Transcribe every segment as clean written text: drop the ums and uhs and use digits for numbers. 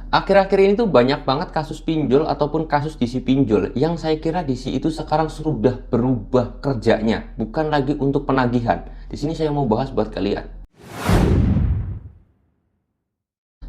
Akhir-akhir ini tuh banyak banget kasus pinjol ataupun kasus DC pinjol yang saya kira DC itu sekarang sudah berubah kerjanya, bukan lagi untuk penagihan. Di sini saya mau bahas buat kalian.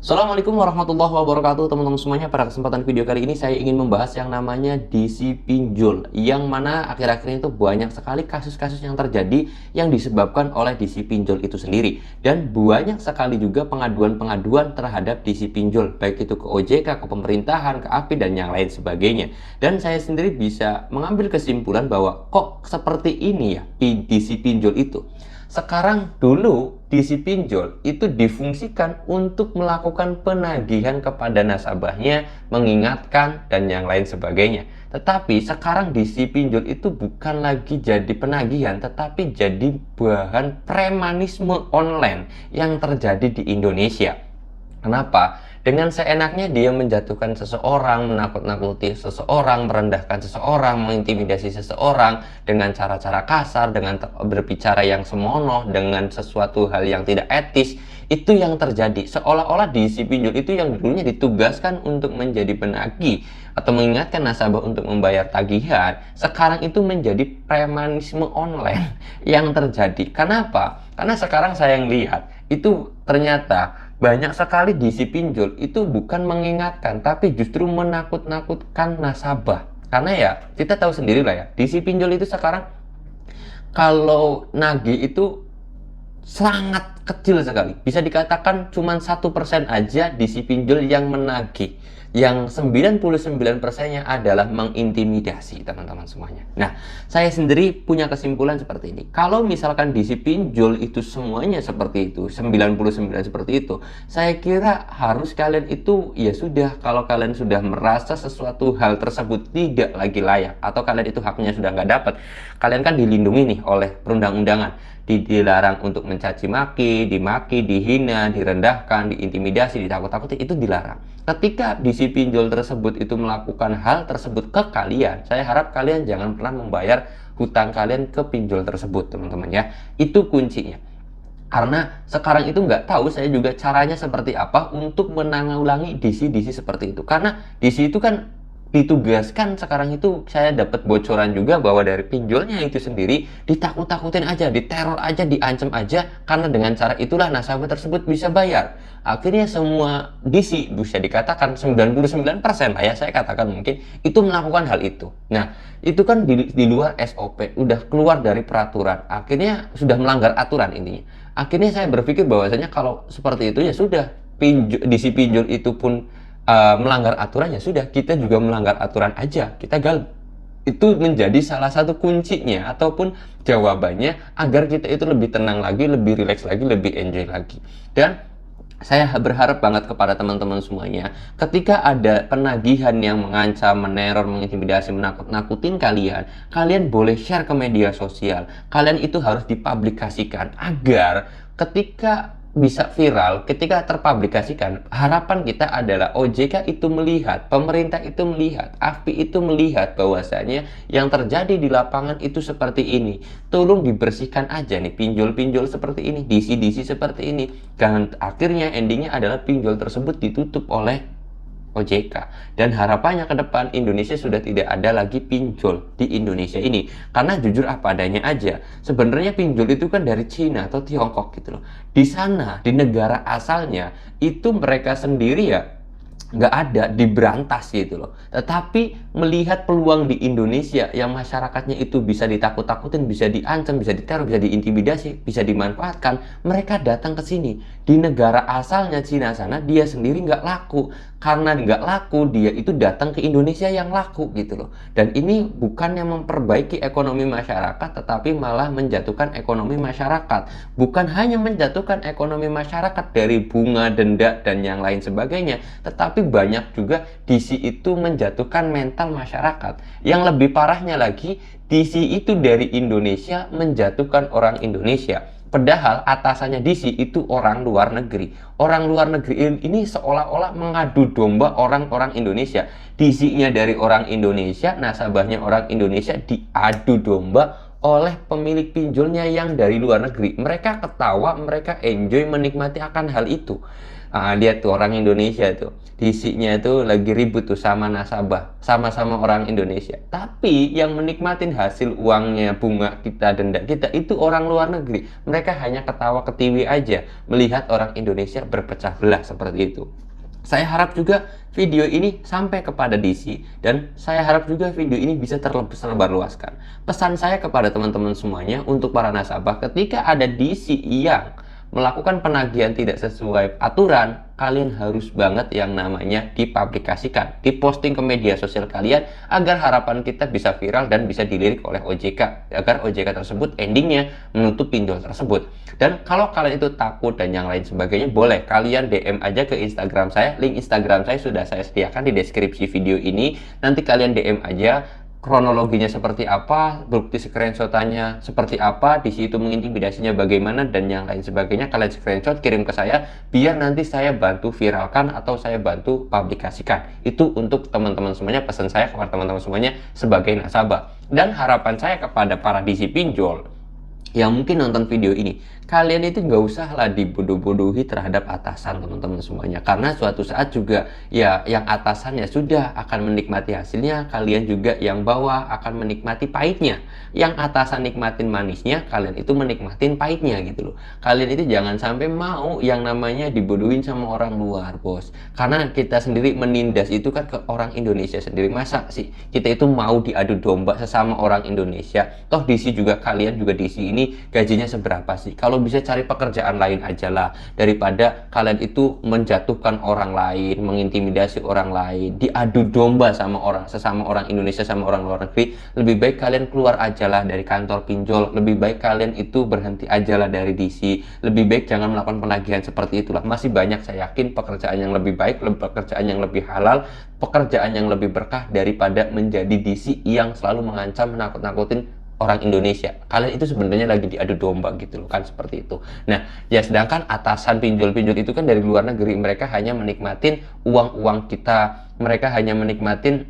Assalamualaikum warahmatullahi wabarakatuh teman-teman semuanya. Pada kesempatan video kali ini saya ingin membahas yang namanya DC pinjol, yang mana akhir-akhir ini tuh banyak sekali kasus-kasus yang terjadi yang disebabkan oleh DC pinjol itu sendiri, dan banyak sekali juga pengaduan-pengaduan terhadap DC pinjol, baik itu ke OJK, ke pemerintahan, ke API, dan yang lain sebagainya. Dan saya sendiri bisa mengambil kesimpulan bahwa kok seperti ini ya DC pinjol itu. Sekarang dulu DC pinjol itu difungsikan untuk melakukan penagihan kepada nasabahnya, mengingatkan, dan yang lain sebagainya. Tetapi sekarang DC pinjol itu bukan lagi jadi penagihan, tetapi jadi bahan premanisme online yang terjadi di Indonesia. Kenapa? Dengan seenaknya dia menjatuhkan seseorang, menakut-nakuti seseorang, merendahkan seseorang, mengintimidasi seseorang dengan cara-cara kasar, dengan berbicara yang senonoh, dengan sesuatu hal yang tidak etis. Itu yang terjadi. Seolah-olah DC pinjol itu yang dulunya ditugaskan untuk menjadi penagih atau mengingatkan nasabah untuk membayar tagihan, sekarang itu menjadi premanisme online yang terjadi. Kenapa? Karena sekarang saya yang lihat itu ternyata banyak sekali DC pinjol itu bukan mengingatkan, tapi justru menakut-nakutkan nasabah. Karena ya, kita tahu sendiri lah ya, DC pinjol itu sekarang kalau nagih itu sangat kecil sekali. Bisa dikatakan cuma 1% aja DC pinjol yang menagih. Yang 99%-nya adalah mengintimidasi teman-teman semuanya. Nah, saya sendiri punya kesimpulan seperti ini. Kalau misalkan DC pinjol itu semuanya seperti itu, 99 seperti itu, saya kira harus kalian itu ya sudah, kalau kalian sudah merasa sesuatu hal tersebut tidak lagi layak, atau kalian itu haknya sudah nggak dapat, kalian kan dilindungi nih oleh perundang-undangan. Dilarang untuk mencaci maki, dimaki, dihina, direndahkan, diintimidasi, ditakut-takuti, itu dilarang. Ketika DC pinjol tersebut itu melakukan hal tersebut ke kalian, saya harap kalian jangan pernah membayar hutang kalian ke pinjol tersebut, teman-teman ya. Itu kuncinya. Karena sekarang itu nggak tahu saya juga caranya seperti apa untuk menanggulangi DC seperti itu. Karena DC itu kan ditugaskan, sekarang itu saya dapat bocoran juga bahwa dari pinjolnya itu sendiri ditakut-takutin aja, diteror aja, diancam aja, karena dengan cara itulah nasabah tersebut bisa bayar. Akhirnya semua DC bisa dikatakan 99% lah ya, saya katakan mungkin itu melakukan hal itu. Nah, itu kan di luar SOP, udah keluar dari peraturan, akhirnya sudah melanggar aturan intinya. Akhirnya saya berpikir bahwasanya kalau seperti itu ya sudah, DC pinjol itu pun melanggar aturan, ya sudah, kita juga melanggar aturan aja, kita gal. Itu menjadi salah satu kuncinya ataupun jawabannya agar kita itu lebih tenang lagi, lebih rileks lagi, lebih enjoy lagi. Dan saya berharap banget kepada teman-teman semuanya, ketika ada penagihan yang mengancam, meneror, mengintimidasi, menakut-nakutin kalian, kalian boleh share ke media sosial. Kalian itu harus dipublikasikan agar ketika bisa viral, ketika terpublikasikan, harapan kita adalah OJK itu melihat, pemerintah itu melihat, API itu melihat bahwasanya yang terjadi di lapangan itu seperti ini. Tolong dibersihkan aja nih pinjol-pinjol seperti ini, DC seperti ini. Dan akhirnya endingnya adalah pinjol tersebut ditutup oleh OJK, dan harapannya ke depan Indonesia sudah tidak ada lagi pinjol di Indonesia ini. Karena jujur apa adanya aja, sebenarnya pinjol itu kan dari Cina atau Tiongkok gitu loh. Di sana, di negara asalnya itu mereka sendiri ya nggak ada, diberantas gitu loh. Tetapi melihat peluang di Indonesia yang masyarakatnya itu bisa ditakut-takutin, bisa diancam, bisa diteror, bisa diintimidasi, bisa dimanfaatkan, mereka datang ke sini. Di negara asalnya Cina sana dia sendiri nggak laku, karena nggak laku dia itu datang ke Indonesia yang laku gitu loh. Dan ini bukan yang memperbaiki ekonomi masyarakat, tetapi malah menjatuhkan ekonomi masyarakat. Bukan hanya menjatuhkan ekonomi masyarakat dari bunga, denda, dan yang lain sebagainya, tetapi banyak juga DC itu menjatuhkan mental masyarakat. Yang lebih parahnya lagi, DC itu dari Indonesia menjatuhkan orang Indonesia. Padahal atasannya DC itu orang luar negeri. Orang luar negeri ini seolah-olah mengadu domba orang-orang Indonesia. DC-nya dari orang Indonesia, nasabahnya orang Indonesia, diadu domba oleh pemilik pinjolnya yang dari luar negeri. Mereka ketawa, mereka enjoy, menikmati akan hal itu. Lihat tuh orang Indonesia tuh, DC-nya itu lagi ribut tuh sama nasabah, sama-sama orang Indonesia. Tapi yang menikmatin hasil uangnya, bunga kita, denda kita itu orang luar negeri. Mereka hanya ketawa ketiwi aja melihat orang Indonesia berpecah belah seperti itu. Saya harap juga video ini sampai kepada DC, dan saya harap juga video ini bisa tersebarluaskan. Pesan saya kepada teman-teman semuanya untuk para nasabah, ketika ada DC yang melakukan penagihan tidak sesuai aturan, kalian harus banget yang namanya dipublikasikan, diposting ke media sosial kalian, agar harapan kita bisa viral dan bisa dilirik oleh OJK, agar OJK tersebut endingnya menutup pinjol tersebut. Dan kalau kalian itu takut dan yang lain sebagainya, boleh kalian DM aja ke Instagram saya. Link Instagram saya sudah saya sediakan di deskripsi video ini. Nanti kalian DM aja kronologinya seperti apa, bukti screenshotannya seperti apa, di situ mengintimidasinya bagaimana, dan yang lain sebagainya. Kalian screenshot kirim ke saya, biar nanti saya bantu viralkan atau saya bantu publikasikan. Itu untuk teman-teman semuanya, pesan saya kepada teman-teman semuanya sebagai nasabah. Dan harapan saya kepada para DC pinjol yang mungkin nonton video ini, kalian itu nggak usah lah dibodoh-bodohi terhadap atasan, teman-teman semuanya. Karena suatu saat juga ya yang atasannya sudah akan menikmati hasilnya, kalian juga yang bawah akan menikmati pahitnya. Yang atasan nikmatin manisnya, kalian itu menikmatin pahitnya gitu loh. Kalian itu jangan sampai mau yang namanya dibodohin sama orang luar, bos. Karena kita sendiri menindas itu kan ke orang Indonesia sendiri. Masa sih kita itu mau diadu domba sesama orang Indonesia? Toh DC juga, kalian juga DC ini gajinya seberapa sih? Kalau bisa cari pekerjaan lain aja lah, daripada kalian itu menjatuhkan orang lain, mengintimidasi orang lain, diadu domba sama sesama orang Indonesia sama orang luar negeri. Lebih baik kalian keluar aja lah dari kantor pinjol, lebih baik kalian itu berhenti aja lah dari DC, lebih baik jangan melakukan penagihan seperti itulah. Masih banyak, saya yakin, pekerjaan yang lebih baik, pekerjaan yang lebih halal, pekerjaan yang lebih berkah daripada menjadi DC yang selalu mengancam, menakut-nakutin orang Indonesia. Kalian itu sebenarnya lagi diadu domba gitu loh, kan seperti itu. Nah, ya sedangkan atasan pinjol-pinjol itu kan dari luar negeri, mereka hanya menikmatin uang-uang kita, mereka hanya menikmatin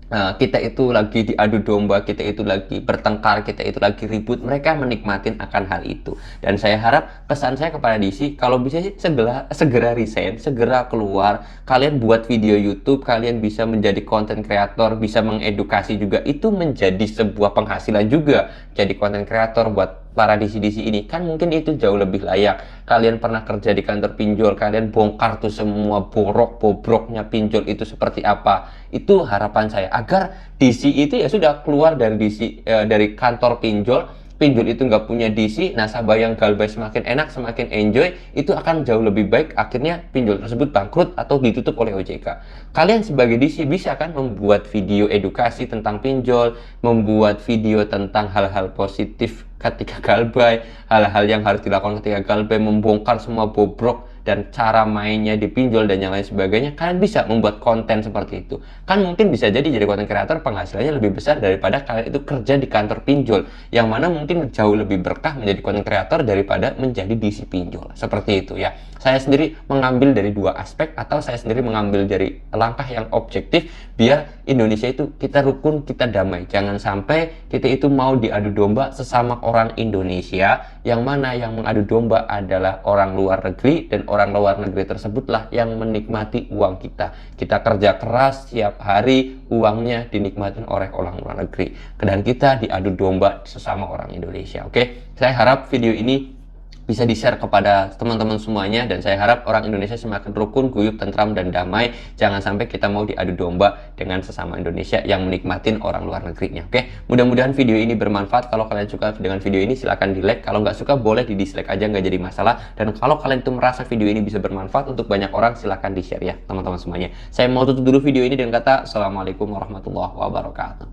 kita itu lagi diadu domba, kita itu lagi bertengkar, kita itu lagi ribut. Mereka menikmatin akan hal itu. Dan saya harap pesan saya kepada DC, kalau bisa sih segera resign, segera keluar. Kalian buat video YouTube, kalian bisa menjadi content creator, bisa mengedukasi juga. Itu menjadi sebuah penghasilan juga. Jadi content creator buat para DC-DC ini kan mungkin itu jauh lebih layak. Kalian pernah kerja di kantor pinjol, kalian bongkar tuh semua bobroknya pinjol itu seperti apa. Itu harapan saya, agar DC itu ya sudah keluar dari DC, dari kantor pinjol itu nggak punya DC, nasabah yang galbay semakin enak, semakin enjoy, itu akan jauh lebih baik. Akhirnya pinjol tersebut bangkrut atau ditutup oleh OJK. Kalian sebagai DC bisa kan membuat video edukasi tentang pinjol, membuat video tentang hal-hal positif ketika galbay, hal-hal yang harus dilakukan ketika galbay, membongkar semua bobrok dan cara mainnya di pinjol dan yang lain sebagainya. Kalian bisa membuat konten seperti itu. Kan mungkin bisa jadi konten kreator penghasilannya lebih besar daripada kalian itu kerja di kantor pinjol, yang mana mungkin jauh lebih berkah menjadi konten kreator daripada menjadi DC pinjol. Seperti itu ya. Saya sendiri mengambil dari dua aspek, atau saya sendiri mengambil dari langkah yang objektif, biar Indonesia itu kita rukun, kita damai. Jangan sampai kita itu mau diadu domba sesama orang Indonesia, yang mana yang mengadu domba adalah orang luar negeri, dan orang luar negeri tersebutlah yang menikmati uang kita. Kita kerja keras setiap hari, uangnya dinikmatin oleh orang luar negeri, dan kita diadu domba sesama orang Indonesia. Oke, saya harap video ini bisa di-share kepada teman-teman semuanya, dan saya harap orang Indonesia semakin rukun, guyup, tentram, dan damai. Jangan sampai kita mau diadu domba dengan sesama Indonesia yang menikmatin orang luar negerinya. Oke, mudah-mudahan video ini bermanfaat. Kalau kalian suka dengan video ini, silahkan di like. Kalau nggak suka, boleh di dislike aja, nggak jadi masalah. Dan kalau kalian tuh merasa video ini bisa bermanfaat untuk banyak orang, silahkan di-share ya teman-teman semuanya. Saya mau tutup dulu video ini dengan kata Assalamualaikum warahmatullahi wabarakatuh.